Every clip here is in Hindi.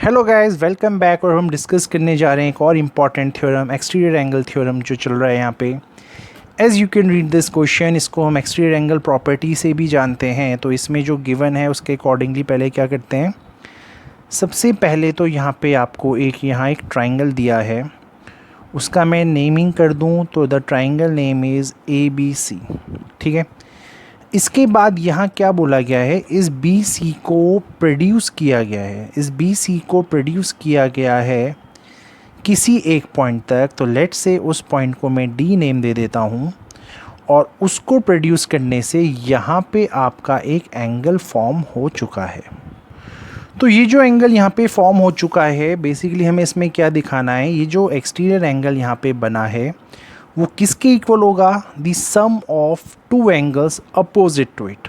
Hello guys, welcome back. और हम डिस्कस करने जा रहे हैं एक और important theorem, exterior angle theorem, जो चल रहा है यहाँ पे। As you can read this question, इसको हम एक्सटीरियर एंगल प्रॉपर्टी से भी जानते हैं। तो इसमें जो गिवन है उसके अकॉर्डिंगली पहले क्या करते हैं, सबसे पहले तो यहाँ पे आपको यहाँ एक ट्राइंगल दिया है, उसका मैं नेमिंग कर दूँ तो the triangle name is ABC। ठीक है। इसके बाद यहाँ क्या बोला गया है, इस BC को प्रोड्यूस किया गया है, इस BC को प्रोड्यूस किया गया है किसी एक पॉइंट तक। तो लेट से उस पॉइंट को मैं D नेम दे देता हूँ, और उसको प्रोड्यूस करने से यहाँ पे आपका एक एंगल फॉर्म हो चुका है। तो ये जो एंगल यहाँ पे फॉर्म हो चुका है, बेसिकली हमें इसमें क्या दिखाना है, ये जो एक्सटीरियर एंगल यहाँ पे बना है वो किसके इक्वल होगा, the sum of two angles opposite to it.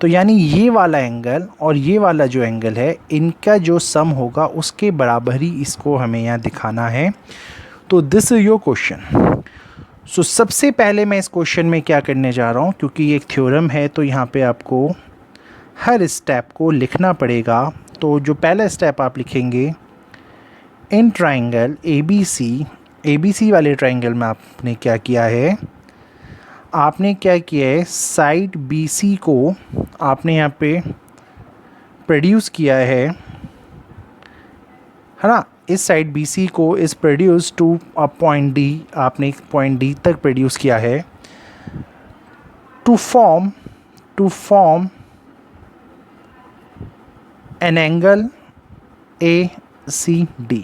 तो यानी ये वाला एंगल और ये वाला जो एंगल है, इनका जो सम होगा उसके बराबर ही इसको हमें यहाँ दिखाना है। तो दिस इज योर क्वेश्चन। सो सबसे पहले मैं इस क्वेश्चन में क्या करने जा रहा हूँ, क्योंकि ये एक थ्योरम है तो यहाँ पे आपको हर स्टेप को लिखना पड़ेगा। तो जो पहला स्टेप आप लिखेंगे, इन ट्राइंगल ABC वाले ट्राइंगल में आपने क्या किया है, आपने क्या किया है, साइड BC को आपने यहाँ पे प्रोड्यूस किया है ना। इस साइड BC को इस produce to a point D, आपने एक पॉइंट D तक प्रोड्यूस किया है to form an angle ACD।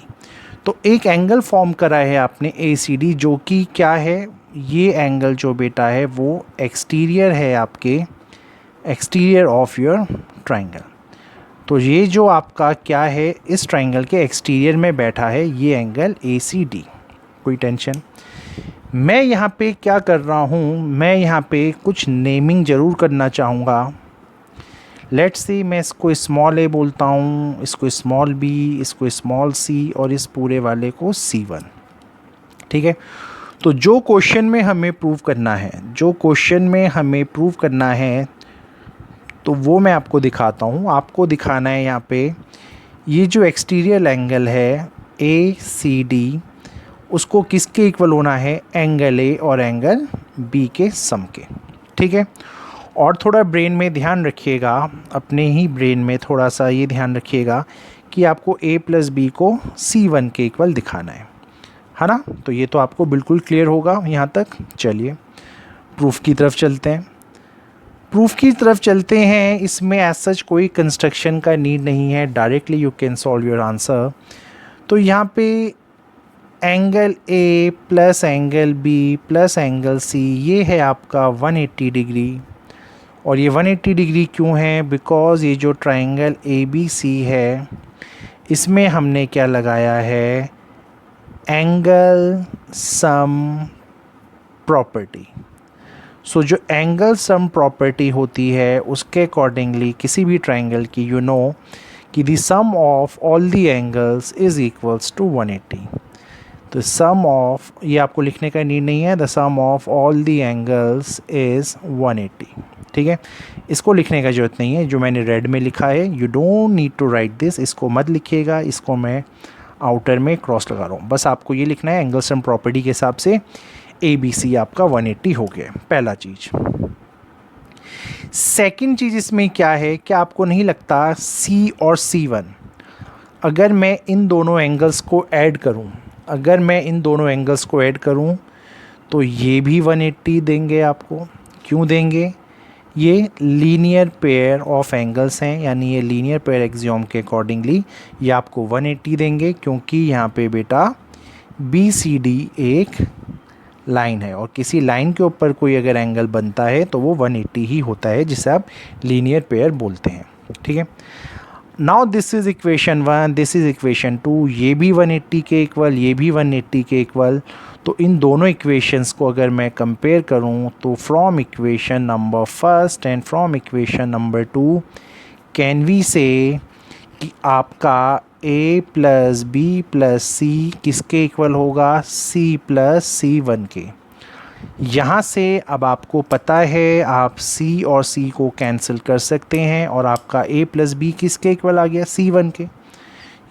तो एक एंगल फॉर्म करा है आपने ACD, जो कि क्या है, ये एंगल जो बेटा है वो एक्सटीरियर है, आपके एक्सटीरियर ऑफ योर ट्राइंगल। तो ये जो आपका क्या है, इस ट्राइंगल के एक्सटीरियर में बैठा है ये एंगल ACD। कोई टेंशन। मैं यहाँ पे क्या कर रहा हूँ, मैं यहाँ पे कुछ नेमिंग ज़रूर करना चाहूँगा। लेट्स सी, मैं इसको स्मॉल A बोलता हूँ, इसको स्मॉल B, इसको स्मॉल C, और इस पूरे वाले को C1। ठीक है। तो जो क्वेश्चन में हमें प्रूव करना है, तो वो मैं आपको दिखाता हूँ। आपको दिखाना है यहाँ पे ये जो एक्सटीरियर एंगल है ACD, उसको किसके इक्वल होना है, एंगल A और एंगल B के सम के। ठीक है। और थोड़ा ब्रेन में ध्यान रखिएगा, अपने ही ब्रेन में थोड़ा सा ये ध्यान रखिएगा कि आपको A प्लस B को C1 के इक्वल दिखाना है ना। तो ये तो आपको बिल्कुल क्लियर होगा यहाँ तक। चलिए प्रूफ की तरफ चलते हैं। इसमें एज सच कोई कंस्ट्रक्शन का नीड नहीं है, directly you can solve your answer. तो यहाँ पे angle A plus angle B plus angle C, ये है आपका 180 डिग्री। और ये 180 डिग्री क्यों है, बिकॉज़ ये जो ट्राइंगल ABC है, इसमें हमने क्या लगाया है, एंगल सम प्रॉपर्टी। सो जो एंगल सम प्रॉपर्टी होती है उसके अकॉर्डिंगली किसी भी ट्राइंगल की यू नो कि the sum of all the angles is equals to 180। तो सम ऑफ, ये आपको लिखने का नीड नहीं है, the sum of all the angles is 180। ठीक है। इसको लिखने का ज़रूरत नहीं है, जो मैंने रेड में लिखा है, you don't need to write this, इसको मत लिखिएगा, इसको मैं आउटर में क्रॉस लगा रहा हूँ। बस आपको ये लिखना है, एंगल सम प्रॉपर्टी के हिसाब से ABC आपका 180 हो गया। पहला चीज़। सेकंड चीज़ इसमें क्या है, क्या आपको नहीं लगता C और C1, अगर मैं इन दोनों एंगल्स को ऐड करूं, तो ये भी 180 देंगे आपको। क्यों देंगे, ये लीनियर पेयर ऑफ एंगल्स हैं, यानी ये लीनियर पेयर एक्सियोम के अकॉर्डिंगली ये आपको 180 देंगे, क्योंकि यहाँ पे बेटा BCD एक लाइन है, और किसी लाइन के ऊपर कोई अगर एंगल बनता है तो वो 180 ही होता है, जिसे आप लीनियर पेयर बोलते हैं। ठीक है। Now this is equation 1, this is equation 2, ये भी 180 के इक्वल, ये भी 180 के इक्वल। तो इन दोनों इक्वेशंस को अगर मैं कंपेयर करूं, तो from equation number first and from equation number 2 can we say कि आपका A plus B plus C किसके इक्वल होगा, C प्लस C1 के। यहाँ से अब आपको पता है, आप C और C को कैंसिल कर सकते हैं, और आपका A प्लस B किसके इक्वल आ गया, C1 के।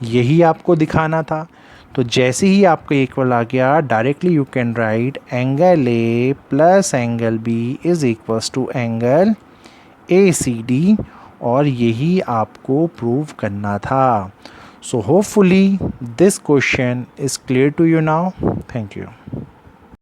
यही आपको दिखाना था। तो जैसे ही आपका इक्वल आ गया, directly you can write angle A plus angle B is equals to angle A C D, और यही आपको प्रूव करना था। So hopefully this question is clear to you now. Thank you.